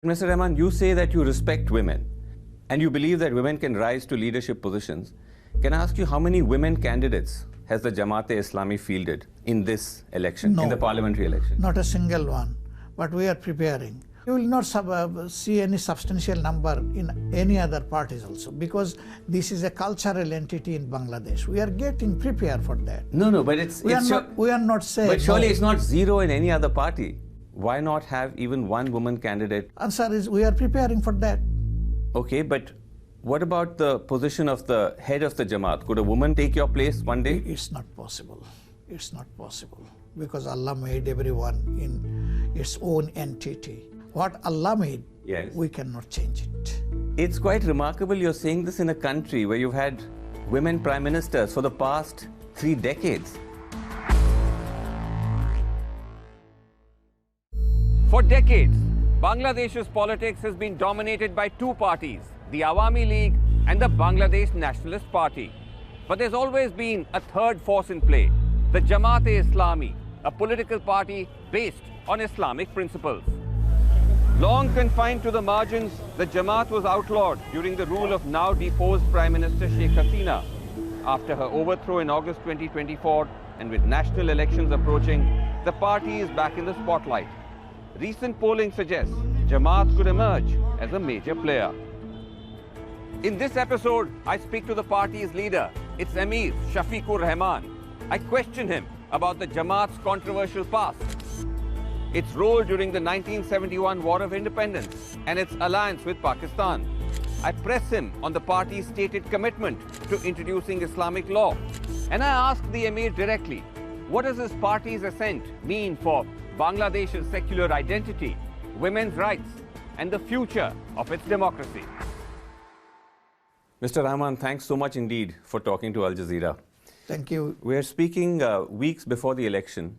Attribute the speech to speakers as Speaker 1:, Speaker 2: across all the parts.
Speaker 1: Mr. Rahman, you say that you respect women and you believe that women can rise to leadership positions. Can I ask you how many women candidates has the Jamaat-e-Islami fielded in this election, in the parliamentary election?
Speaker 2: Not a single one, but we are preparing. You will not see any substantial number in any other parties also, because this is a cultural entity in Bangladesh. We are getting prepared for that.
Speaker 1: No, but
Speaker 2: we are not saying.
Speaker 1: But surely it's not zero in any other party. Why not have even one woman candidate?
Speaker 2: Answer is we are preparing for that.
Speaker 1: Okay, but what about the position of the head of the Jamaat? Could a woman take your place one day?
Speaker 2: It's not possible. It's not possible, because Allah made everyone in its own entity. What Allah made,
Speaker 1: yes,
Speaker 2: we cannot change it.
Speaker 1: It's quite remarkable you're saying this in a country where you've had women prime ministers for the past 3 decades.
Speaker 3: For decades, Bangladesh's politics has been dominated by 2 parties, the Awami League and the Bangladesh Nationalist Party. But there's always been a third force in play, the Jamaat-e-Islami, a political party based on Islamic principles. Long confined to the margins, the Jamaat was outlawed during the rule of now deposed Prime Minister Sheikh Hasina. After her overthrow in August 2024, and with national elections approaching, the party is back in the spotlight. Recent polling suggests Jamaat could emerge as a major player. In this episode, I speak to the party's leader, its Emir, Shafiqur Rahman. I question him about the Jamaat's controversial past, its role during the 1971 War of Independence, and its alliance with Pakistan. I press him on the party's stated commitment to introducing Islamic law. And I ask the Emir directly, what does his party's ascent mean for Bangladesh's secular identity, women's rights, and the future of its democracy?
Speaker 1: Mr. Rahman, thanks so much indeed for talking to Al Jazeera.
Speaker 2: Thank you.
Speaker 1: We are speaking weeks before the election,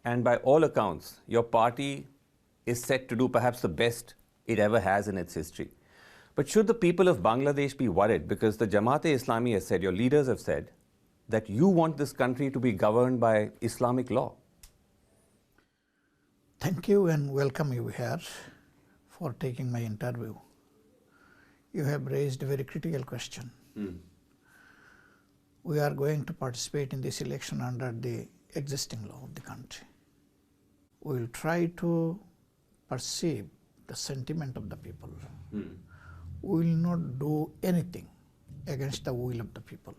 Speaker 1: and by all accounts, your party is set to do perhaps the best it ever has in its history. But should the people of Bangladesh be worried? Because the Jamaat-e-Islami has said, your leaders have said, that you want this country to be governed by Islamic law.
Speaker 2: Thank you and welcome you here for taking my interview. You have raised a very critical question. We are going to participate in this election under the existing law of the country. We will try to perceive the sentiment of the people. We will not do anything against the will of the people.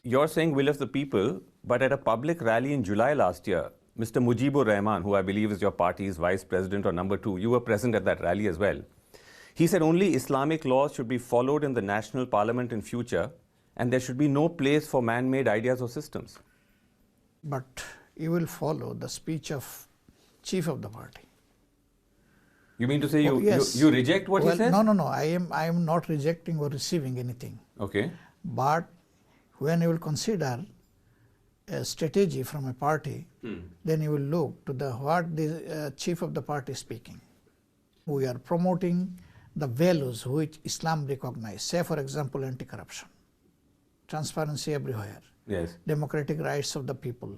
Speaker 1: You're saying will of the people, but at a public rally in July last year, Mr. Mujibur Rahman, who I believe is your party's vice president or number 2, you were present at that rally as well. He said only Islamic laws should be followed in the national parliament in future, and there should be no place for man-made ideas or systems.
Speaker 2: But you will follow the speech of chief of the party.
Speaker 1: You mean to say
Speaker 2: yes.
Speaker 1: you reject what he says?
Speaker 2: No. I am not rejecting or receiving anything.
Speaker 1: Okay.
Speaker 2: But when you will consider a strategy from a party, then you will look to what the chief of the party is speaking. We are promoting the values which Islam recognizes. Say, for example, anti-corruption, transparency everywhere,
Speaker 1: yes,
Speaker 2: democratic rights of the people,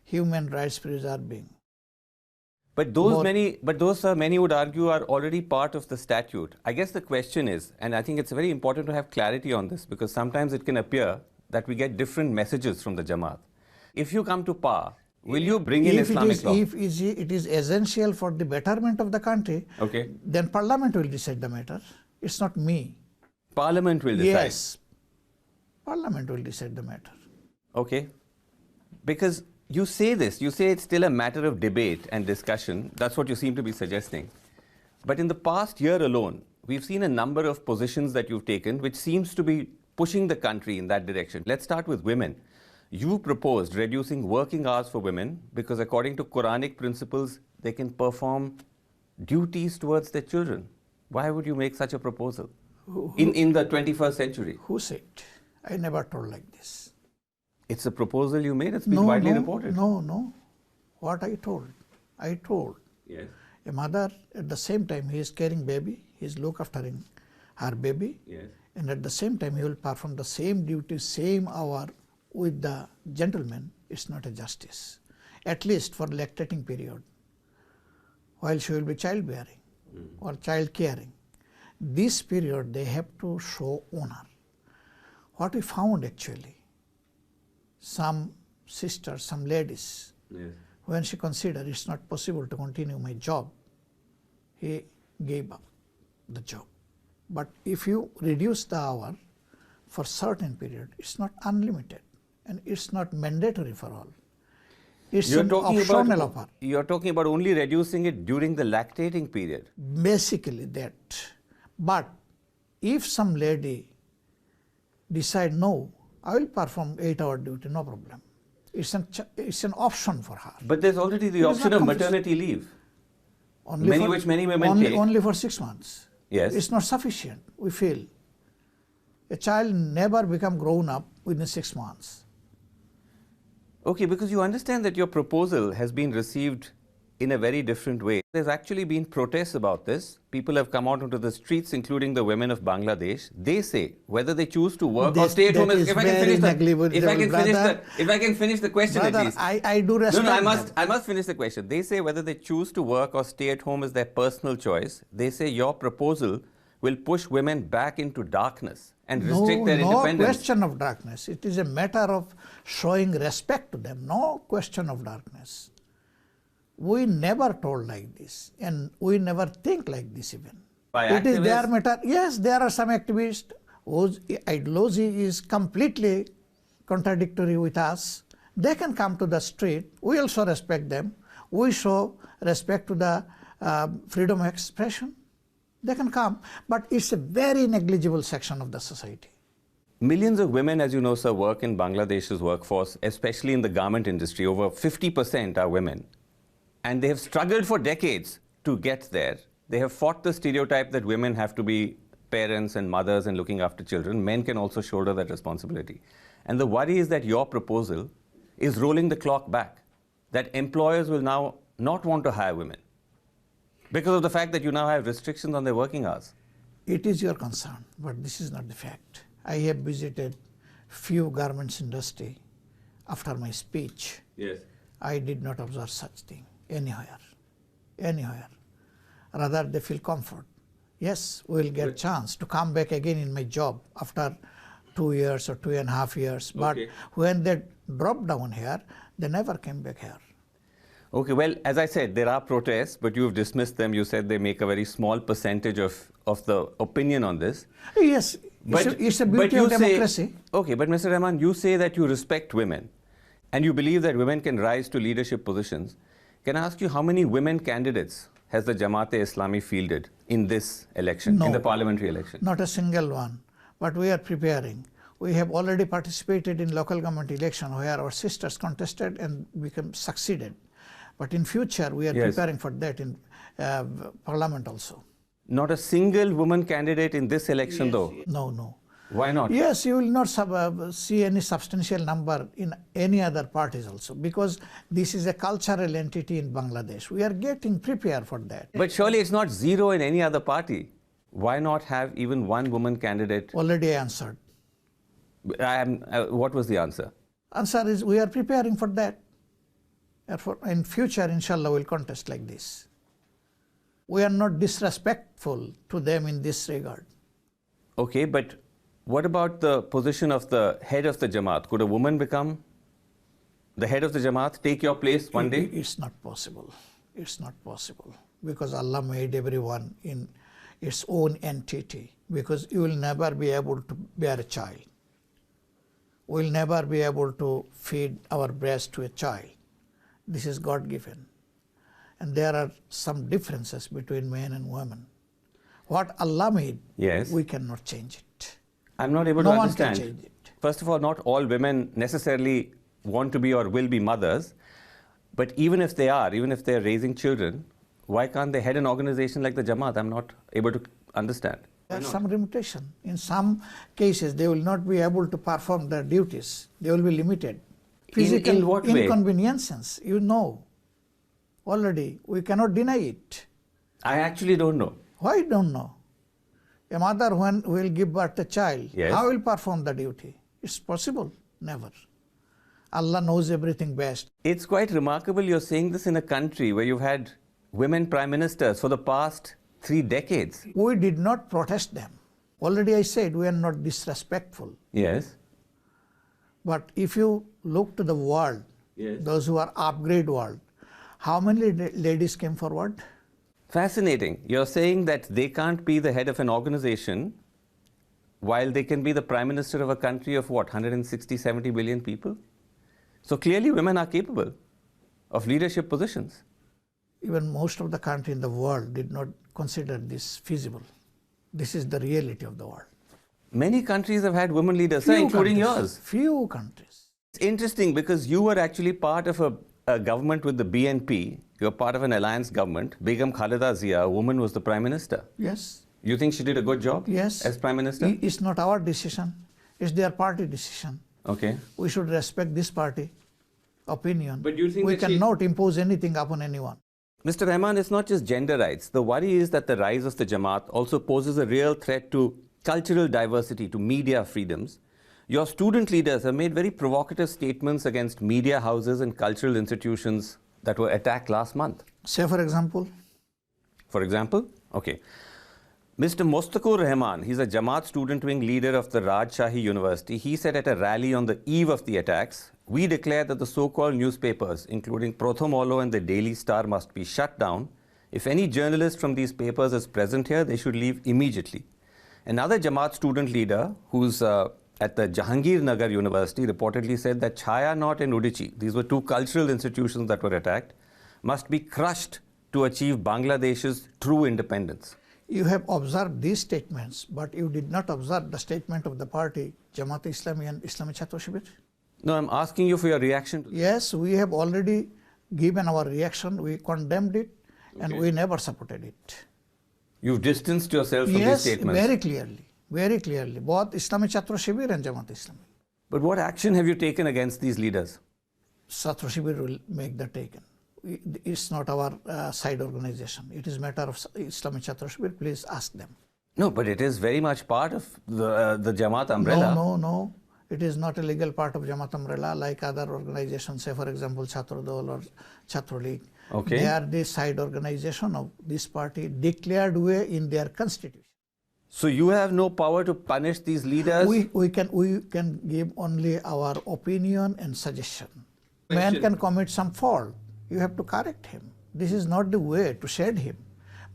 Speaker 2: human rights preserving.
Speaker 1: But those many would argue are already part of the statute. I guess the question is, and I think it's very important to have clarity on this, because sometimes it can appear that we get different messages from the Jamaat. If you come to power, will you bring in Islamic law?
Speaker 2: If it is essential for the betterment of the country,
Speaker 1: okay,
Speaker 2: then Parliament will decide the matter. It's not me.
Speaker 1: Parliament will decide?
Speaker 2: Yes. Parliament will decide the matter.
Speaker 1: Okay. Because you say this, you say it's still a matter of debate and discussion. That's what you seem to be suggesting. But in the past year alone, we've seen a number of positions that you've taken which seems to be pushing the country in that direction. Let's start with women. You proposed reducing working hours for women because according to Quranic principles, they can perform duties towards their children. Why would you make such a proposal in the 21st century?
Speaker 2: Who said? I never told like this.
Speaker 1: It's a proposal you made. It's been widely reported.
Speaker 2: No. What I told?
Speaker 1: Yes.
Speaker 2: A mother, at the same time, he is carrying baby, he is look after her baby,
Speaker 1: yes,
Speaker 2: and at the same time, he will perform the same duty, same hour with the gentleman. It's not a justice. At least for lactating period, while she will be childbearing. or child caring. This period they have to show honor. What we found actually, some sisters, some ladies, when she considered it's not possible to continue my job, he gave up the job. But if you reduce the hour for certain period, it's not unlimited and it's not mandatory for all. It's an optional offer.
Speaker 1: You're talking about only reducing it during the lactating period.
Speaker 2: Basically that. But if some lady decide, no, I will perform 8-hour duty, no problem. It's an option for her.
Speaker 1: But there's already the option of maternity leave. Which many women take.
Speaker 2: Only for 6 months.
Speaker 1: Yes.
Speaker 2: It's not sufficient, we feel. A child never become grown up within 6 months.
Speaker 1: Okay, because you understand that your proposal has been received in a very different way. There's actually been protests about this. People have come out onto the streets, including the women of Bangladesh. They say whether they choose to work or stay at home. If I can finish the question,
Speaker 2: brother,
Speaker 1: at least.
Speaker 2: I do respect.
Speaker 1: No, I must finish the question. They say whether they choose to work or stay at home is their personal choice. They say your proposal will push women back into darkness and restrict their independence.
Speaker 2: No question of darkness. It is a matter of showing respect to them. No question of darkness. We never told like this, and we never think like this even. It is their matter. Yes, there are some activists whose ideology is completely contradictory with us. They can come to the street. We also respect them. We show respect to the freedom of expression. They can come, but it's a very negligible section of the society.
Speaker 1: Millions of women, as you know, sir, work in Bangladesh's workforce, especially in the garment industry. Over 50% are women. And they have struggled for decades to get there. They have fought the stereotype that women have to be parents and mothers and looking after children. Men can also shoulder that responsibility. And the worry is that your proposal is rolling the clock back, that employers will now not want to hire women because of the fact that you now have restrictions on their working hours.
Speaker 2: It is your concern, but this is not the fact. I have visited few garments industry after my speech.
Speaker 1: Yes.
Speaker 2: I did not observe such thing anywhere. Rather, they feel comfort. Yes, we will get a chance to come back again in my job after 2 years or 2.5 years. But when they dropped down here, they never came back here.
Speaker 1: Okay, well, as I said, there are protests, but you've dismissed them. You said they make a very small percentage of the opinion on this.
Speaker 2: Yes, it's a beauty of democracy.
Speaker 1: Okay, but Mr. Rahman, you say that you respect women and you believe that women can rise to leadership positions. Can I ask you how many women candidates has the Jamaat-e-Islami fielded in this election, in the parliamentary election?
Speaker 2: Not a single one, but we are preparing. We have already participated in local government election where our sisters contested and succeeded. But in future, we are preparing for that in parliament also.
Speaker 1: Not a single woman candidate in this election, though?
Speaker 2: No.
Speaker 1: Why not?
Speaker 2: Yes, you will not see any substantial number in any other parties also, because this is a cultural entity in Bangladesh. We are getting prepared for that.
Speaker 1: But surely it's not zero in any other party. Why not have even one woman candidate?
Speaker 2: Already answered.
Speaker 1: What was the answer?
Speaker 2: Answer is we are preparing for that. In future, inshallah, we will contest like this. We are not disrespectful to them in this regard.
Speaker 1: Okay, but what about the position of the head of the Jamaat? Could a woman become the head of the Jamaat, take your place one day?
Speaker 2: It's not possible. It's not possible. Because Allah made everyone in its own entity. Because you will never be able to bear a child. We will never be able to feed our breast to a child. This is God-given. And there are some differences between men and women. What Allah made, we cannot change it.
Speaker 1: I'm not able to understand.
Speaker 2: No one can change it.
Speaker 1: First of all, not all women necessarily want to be or will be mothers. But even if they are, even if they're raising children, why can't they head an organization like the Jamaat? I'm not able to understand.
Speaker 2: There's some limitation. In some cases, they will not be able to perform their duties. They will be limited. Physical
Speaker 1: in what way?
Speaker 2: Inconveniences, you know. Already, we cannot deny it.
Speaker 1: I actually don't know.
Speaker 2: Why don't know? A mother, when will give birth to a child, how will perform the duty? It's possible? Never. Allah knows everything best.
Speaker 1: It's quite remarkable you're saying this in a country where you've had women prime ministers for the past 3 decades.
Speaker 2: We did not protest them. Already I said we are not disrespectful.
Speaker 1: Yes.
Speaker 2: But if you look to the world, those who are upgrade world, how many ladies came forward?
Speaker 1: Fascinating. You're saying that they can't be the head of an organization while they can be the prime minister of a country of what, 160, 70 billion people? So clearly women are capable of leadership positions.
Speaker 2: Even most of the country in the world did not consider this feasible. This is the reality of the world.
Speaker 1: Many countries have had women leaders, sir, including yours.
Speaker 2: Few countries.
Speaker 1: It's interesting because you were actually part of a government with the BNP. You were part of an alliance government. Begum Khalida Zia, a woman, was the prime minister.
Speaker 2: Yes.
Speaker 1: You think she did a good job?
Speaker 2: Yes.
Speaker 1: As prime minister?
Speaker 2: It's not our decision. It's their party decision.
Speaker 1: Okay.
Speaker 2: We should respect this party opinion.
Speaker 1: But do you think
Speaker 2: we
Speaker 1: that
Speaker 2: cannot impose anything upon anyone?
Speaker 1: Mr. Rahman, it's not just gender rights. The worry is that the rise of the Jamaat also poses a real threat to cultural diversity, to media freedoms. Your student leaders have made very provocative statements against media houses and cultural institutions that were attacked last month.
Speaker 2: Say, for example?
Speaker 1: For example? Okay. Mr. Mustaqur Rahman, he's a Jamaat student wing leader of the Rajshahi University. He said at a rally on the eve of the attacks, we declare that the so-called newspapers, including Prothom Olo and the Daily Star, must be shut down. If any journalist from these papers is present here, they should leave immediately. Another Jamaat student leader who's at the Jahangir Nagar University reportedly said that Chhaya Knot and Udichi, these were two cultural institutions that were attacked, must be crushed to achieve Bangladesh's true independence.
Speaker 2: You have observed these statements, but you did not observe the statement of the party, Jamaat-e-Islami and Islami Chhatra Shibir.
Speaker 1: No, I'm asking you for your reaction to this.
Speaker 2: Yes, we have already given our reaction. We condemned it and we never supported it.
Speaker 1: You've distanced yourself from these statements.
Speaker 2: Yes, very clearly. Both Islami Chhatra Shibir and Jamaat-e-Islami.
Speaker 1: But what action have you taken against these leaders?
Speaker 2: Chhatra Shibir will make the taken. It's not our side organization. It is matter of Islami Chhatra Shibir. Please ask them.
Speaker 1: No, but it is very much part of the Jamaat umbrella.
Speaker 2: No. It is not a legal part of Jamaat umbrella like other organizations, say for example Chhatra Dol or Chhatra League.
Speaker 1: Okay.
Speaker 2: They are the side organization of this party declared way in their constitution.
Speaker 1: So you have no power to punish these leaders?
Speaker 2: We can give only our opinion and suggestion. Man can commit some fault. You have to correct him. This is not the way to shade him.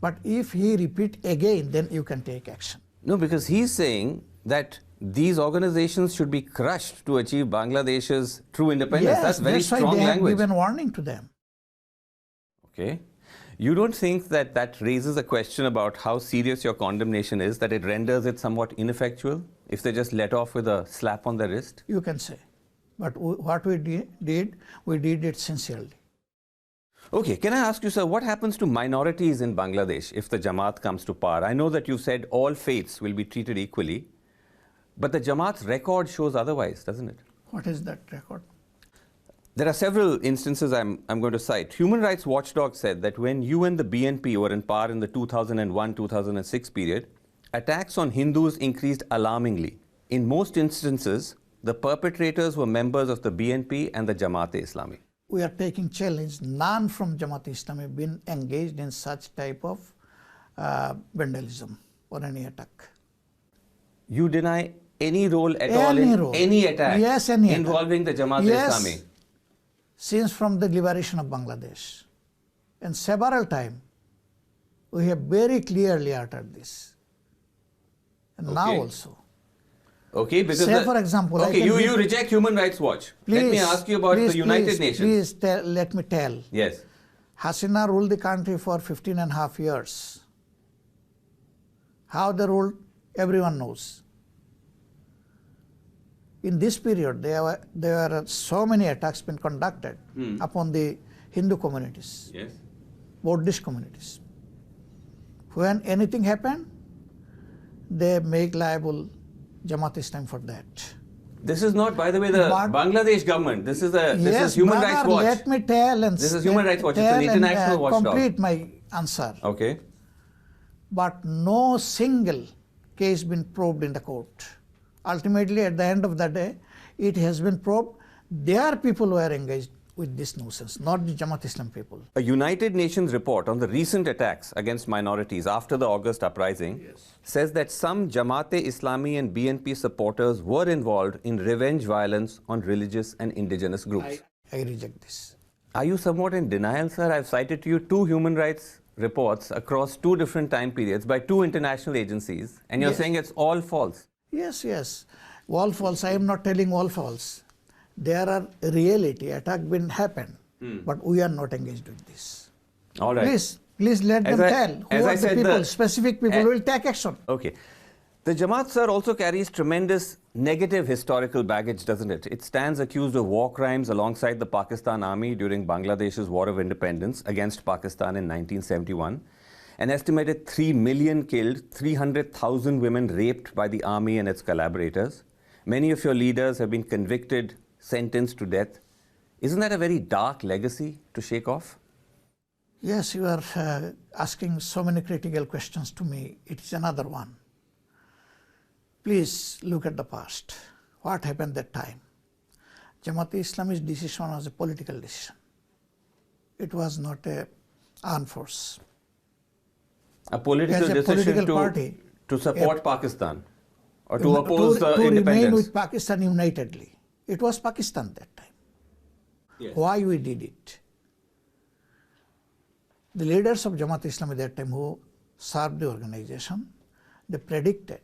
Speaker 2: But if he repeat again, then you can take action.
Speaker 1: No, because he's saying that these organizations should be crushed to achieve Bangladesh's true independence.
Speaker 2: Yes,
Speaker 1: that's very strong
Speaker 2: why they
Speaker 1: language.
Speaker 2: have given warning to them.
Speaker 1: Okay. You don't think that that raises a question about how serious your condemnation is, that it renders it somewhat ineffectual if they just let off with a slap on the wrist?
Speaker 2: You can say. But what we did it sincerely.
Speaker 1: Okay, can I ask you, sir, what happens to minorities in Bangladesh if the Jamaat comes to power? I know that you said all faiths will be treated equally, but the Jamaat's record shows otherwise, doesn't it?
Speaker 2: What is that record?
Speaker 1: There are several instances I'm going to cite. Human Rights Watchdog said that when you and the BNP were in power in the 2001-2006 period, attacks on Hindus increased alarmingly. In most instances, the perpetrators were members of the BNP and the Jamaat-e-Islami.
Speaker 2: We are taking challenge. None from Jamaat-e-Islami have been engaged in such type of vandalism or any attack.
Speaker 1: You deny any role at all in any attack involving the Jamaat-e-Islami?
Speaker 2: Yes, since from the liberation of Bangladesh. And several times, we have very clearly uttered this. And now also.
Speaker 1: Okay, because
Speaker 2: say for example,
Speaker 1: okay, you reject Human Rights Watch.
Speaker 2: Please,
Speaker 1: let me ask you about the United Nations.
Speaker 2: Please let me tell.
Speaker 1: Yes.
Speaker 2: Hasina ruled the country for 15.5 years. How they ruled, everyone knows. In this period, there were so many attacks been conducted upon the Hindu communities, Buddhist communities. When anything happened, they make liable Jamaat-e-Islami for that.
Speaker 1: This is not, by the way, the Bangladesh government. This is Human Rights Watch.
Speaker 2: Let me tell and
Speaker 1: this is Human Rights Watch. It's an international watchdog.
Speaker 2: Complete my answer.
Speaker 1: Okay.
Speaker 2: But no single case been probed in the court. Ultimately, at the end of the day, it has been probed. Their people were engaged with this nuisance, not the Jamaat-e-Islami people.
Speaker 1: A United Nations report on the recent attacks against minorities after the August uprising says that some Jamaat-e-Islami and BNP supporters were involved in revenge violence on religious and indigenous groups.
Speaker 2: I reject this.
Speaker 1: Are you somewhat in denial, sir? I've cited to you 2 human rights reports across 2 different time periods by 2 international agencies, and you're saying it's all false.
Speaker 2: Yes, yes. All false. I am not telling all false. There are reality, attack been happened, but we are not engaged with this.
Speaker 1: All right.
Speaker 2: Please let them tell who are the people, specific people who will take action.
Speaker 1: Okay. The Jamaat, sir, also carries tremendous negative historical baggage, doesn't it? It stands accused of war crimes alongside the Pakistan Army during Bangladesh's War of Independence against Pakistan in 1971. An estimated 3 million killed, 300,000 women raped by the army and its collaborators. Many of your leaders have been convicted, sentenced to death. Isn't that a very dark legacy to shake off?
Speaker 2: Yes, you are asking so many critical questions to me. It is another one. Please look at the past. What happened that time? Jamaat-e-Islami's decision was a political decision. It was not an armed force.
Speaker 1: A political decision to support Pakistan or to oppose the independence?
Speaker 2: To remain with Pakistan unitedly. It was Pakistan that time.
Speaker 1: Yes.
Speaker 2: Why we did it? The leaders of Jamaat-e-Islami that time who served the organization, they predicted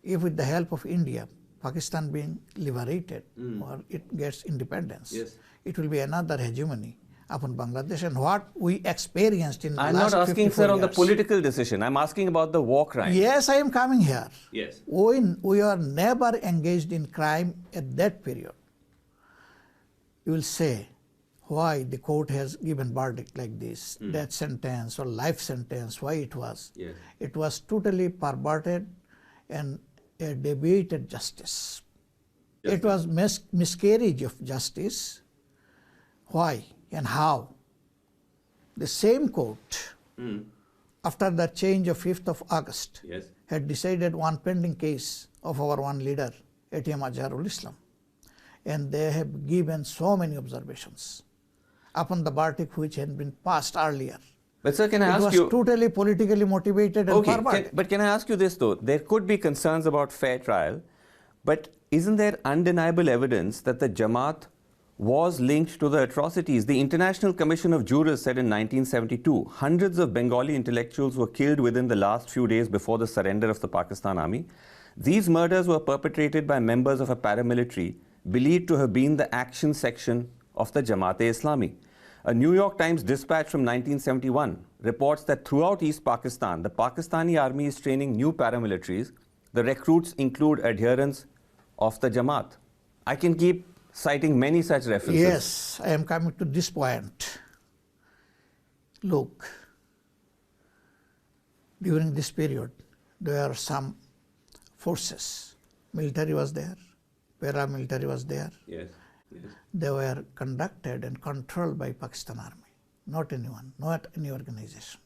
Speaker 2: if with the help of India, Pakistan being liberated or it gets independence, it will be another hegemony upon Bangladesh, and what we experienced in the last 54 years. I'm not
Speaker 1: asking, sir, on the political decision. I'm asking about the war crime.
Speaker 2: Yes, I am coming here.
Speaker 1: Yes.
Speaker 2: We are never engaged in crime at that period. You will say, why the court has given verdict like this, death sentence or life sentence, why it was.
Speaker 1: Yes.
Speaker 2: It was totally perverted and a deviated justice. It was miscarriage of justice. Why and how? The same court, after the change of 5th of August, had decided one pending case of our one leader, A.T.M. Azharul Islam. And they have given so many observations upon the verdict which had been passed earlier.
Speaker 1: But sir, can I ask you...
Speaker 2: It was totally politically motivated and perverted.
Speaker 1: But can I ask you this though? There could be concerns about fair trial, but isn't there undeniable evidence that the Jamaat was linked to the atrocities? The International Commission of Jurists said in 1972, hundreds of Bengali intellectuals were killed within the last few days before the surrender of the Pakistan Army. These murders were perpetrated by members of a paramilitary believed to have been the action section of the Jamaat-e-Islami. A New York Times dispatch from 1971 reports that throughout East Pakistan, the Pakistani army is training new paramilitaries. The recruits include adherents of the Jamaat. I can keep citing many such references.
Speaker 2: Yes, I am coming to this point. Look, during this period, there are some forces. Military was there, paramilitary was there.
Speaker 1: Yes.
Speaker 2: They were conducted and controlled by Pakistan Army, not anyone, not any organization.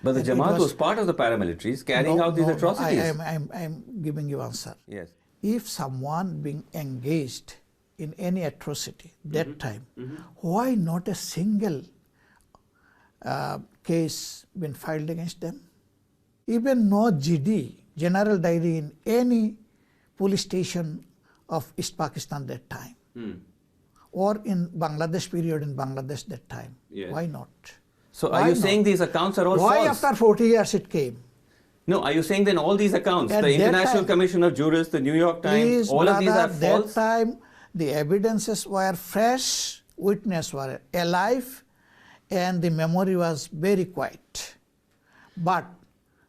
Speaker 1: But the Jamaat was part of the paramilitaries carrying out these atrocities.
Speaker 2: I am giving you answer.
Speaker 1: Yes.
Speaker 2: If someone being engaged in any atrocity that time, why not a single case been filed against them? Even no GD, general diary in any police station of East Pakistan that time. Or in Bangladesh period in Bangladesh that time.
Speaker 1: Yes.
Speaker 2: Why not?
Speaker 1: So are you saying these accounts are all false?
Speaker 2: Why after 40 years it came?
Speaker 1: No, are you saying then all these accounts, the International Commission of Jurists, the New York Times, all of these are false?
Speaker 2: That time the evidences were fresh, witnesses were alive, and the memory was very quiet. But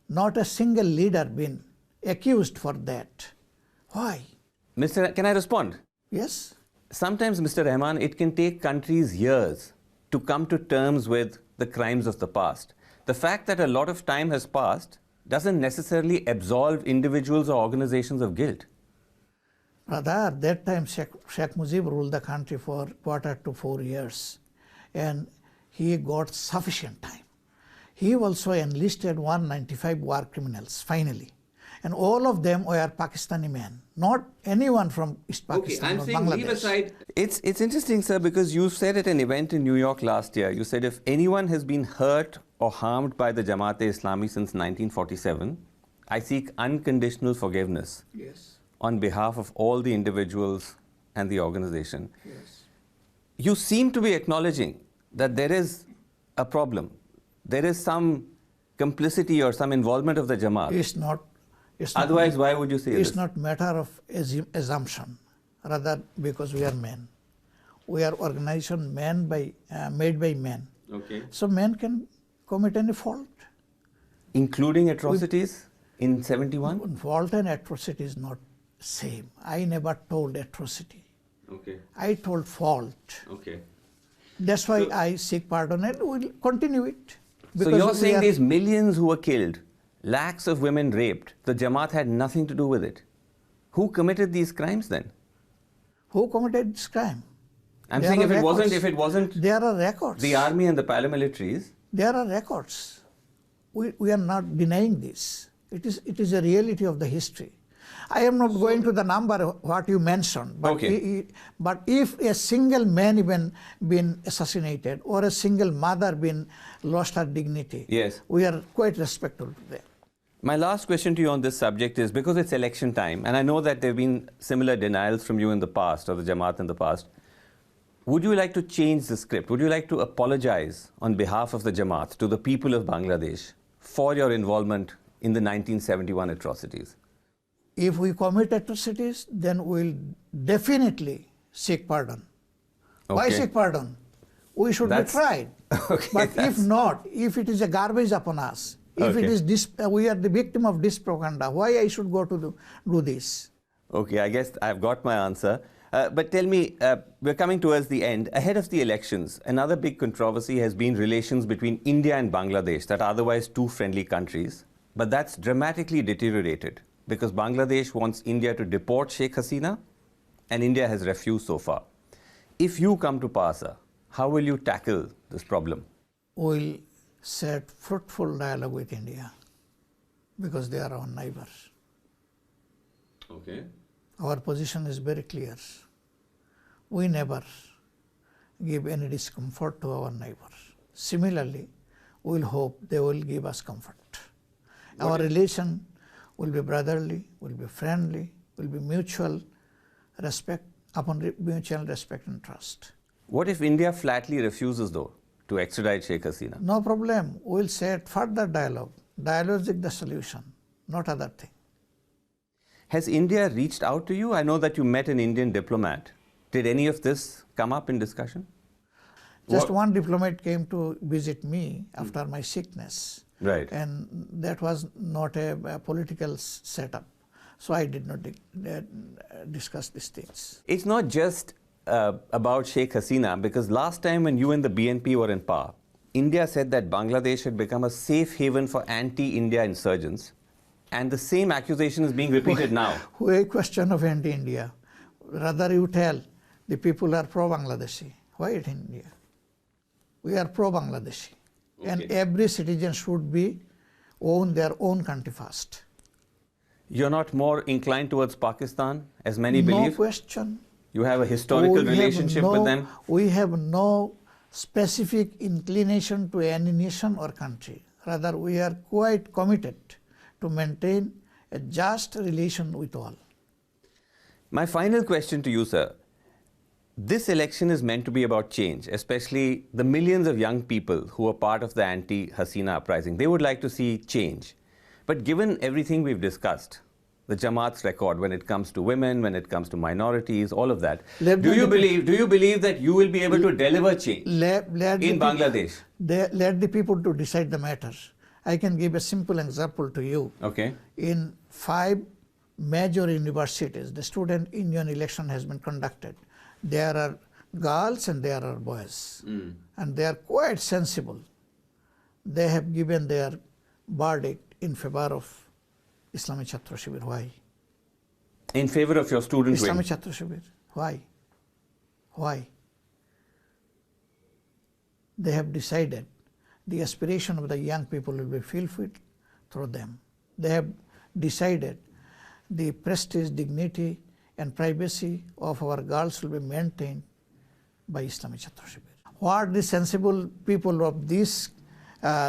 Speaker 2: not a single leader been accused for that. Why?
Speaker 1: Can I respond?
Speaker 2: Yes.
Speaker 1: Sometimes, Mr. Rahman, it can take countries years to come to terms with the crimes of the past. The fact that a lot of time has passed doesn't necessarily absolve individuals or organizations of guilt.
Speaker 2: Brother, at that time Sheikh Mujib ruled the country for 4 to 4 years, and he got sufficient time. He also enlisted 195 war criminals, finally. And all of them were Pakistani men, not anyone from East Pakistan or Bangladesh.
Speaker 1: Leave aside. It's interesting, sir, because you said at an event in New York last year, you said if anyone has been hurt or harmed by the Jamaat-e-Islami since 1947, I seek unconditional forgiveness on behalf of all the individuals and the organization. You seem to be acknowledging that there is a problem. There is some complicity or some involvement of the Jamaat.
Speaker 2: It's not.
Speaker 1: Otherwise, why would you say this?
Speaker 2: It's not matter of assumption, rather because we are men. We are organization made by men.
Speaker 1: Okay.
Speaker 2: So men can commit any fault.
Speaker 1: Including atrocities in 71?
Speaker 2: Fault and atrocity is not same. I never told atrocity.
Speaker 1: Okay.
Speaker 2: I told fault.
Speaker 1: Okay.
Speaker 2: That's why I seek pardon and will continue it.
Speaker 1: So you're saying these millions who were killed, lakhs of women raped, the Jamaat had nothing to do with it. Who committed these crimes then?
Speaker 2: Who committed this crime?
Speaker 1: I'm saying if it wasn't
Speaker 2: there are records.
Speaker 1: The army and the paramilitaries.
Speaker 2: There are records. We are not denying this. It is a reality of the history. I am not going to the number what you mentioned, but, but if a single man even been assassinated or a single mother been lost her dignity, we are quite respectful to them.
Speaker 1: My last question to you on this subject is, because it's election time, and I know that there have been similar denials from you in the past, or the Jamaat in the past, would you like to change the script? Would you like to apologize on behalf of the Jamaat to the people of Bangladesh for your involvement in the 1971 atrocities?
Speaker 2: If we commit atrocities, then we'll definitely seek pardon. Why seek pardon? We should be tried. But if not, if it is a garbage upon us, if it is we are the victim of this propaganda, why I should go to do this?
Speaker 1: Okay, I guess I've got my answer. But tell me, we're coming towards the end. Ahead of the elections, another big controversy has been relations between India and Bangladesh, that are otherwise two friendly countries. But that's dramatically deteriorated because Bangladesh wants India to deport Sheikh Hasina, and India has refused so far. If you come to power, sir, how will you tackle this problem?
Speaker 2: We'll set fruitful dialogue with India because they are our neighbors.
Speaker 1: Okay.
Speaker 2: Our position is very clear. We never give any discomfort to our neighbors. Similarly, we'll hope they will give us comfort. Our relation will be brotherly, will be friendly, will be mutual respect, upon mutual respect and trust.
Speaker 1: What if India flatly refuses, though, to extradite Sheikh Hasina?
Speaker 2: No problem. We'll set further dialogue. Dialogue is the solution, not other thing.
Speaker 1: Has India reached out to you? I know that you met an Indian diplomat. Did any of this come up in discussion?
Speaker 2: Just one diplomat came to visit me after my sickness.
Speaker 1: Right.
Speaker 2: And that was not a political setup. So I did not discuss these things.
Speaker 1: It's not just about Sheikh Hasina, because last time when you and the BNP were in power, India said that Bangladesh had become a safe haven for anti-India insurgents. And the same accusation is being repeated now.
Speaker 2: Why question of anti-India? Rather you tell the people are pro-Bangladeshi. Why it India? We are pro-Bangladeshi. And every citizen should be own their own country first.
Speaker 1: You're not more inclined towards Pakistan, as many believe?
Speaker 2: No question.
Speaker 1: You have a historical relationship with them?
Speaker 2: We have no specific inclination to any nation or country. Rather, we are quite committed to maintain a just relation with all.
Speaker 1: My final question to you, sir. This election is meant to be about change, especially the millions of young people who are part of the anti-Hasina uprising. They would like to see change. But given everything we've discussed, the Jamaat's record when it comes to women, when it comes to minorities, all of that, do you believe that you will be able to deliver change in Bangladesh?
Speaker 2: Let the people to decide the matter. I can give a simple example to you.
Speaker 1: Okay.
Speaker 2: In 5 major universities, the student union election has been conducted. There are girls and there are boys. And they are quite sensible. They have given their verdict in favor of Islami Chhatra Shibir. Why?
Speaker 1: In favor of your student wing?
Speaker 2: Islami Chhatra Shibir. Why? Why? They have decided the aspiration of the young people will be fulfilled through them. They have decided the prestige, dignity and privacy of our girls will be maintained by Islamic Chhatra Shibir. What the sensible people of this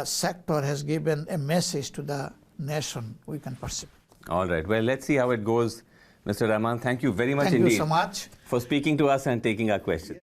Speaker 2: sector has given a message to the nation, we can perceive.
Speaker 1: All right. Well, let's see how it goes. Mr. Rahman, thank you very much
Speaker 2: Thank
Speaker 1: indeed
Speaker 2: you so much
Speaker 1: for speaking to us and taking our questions.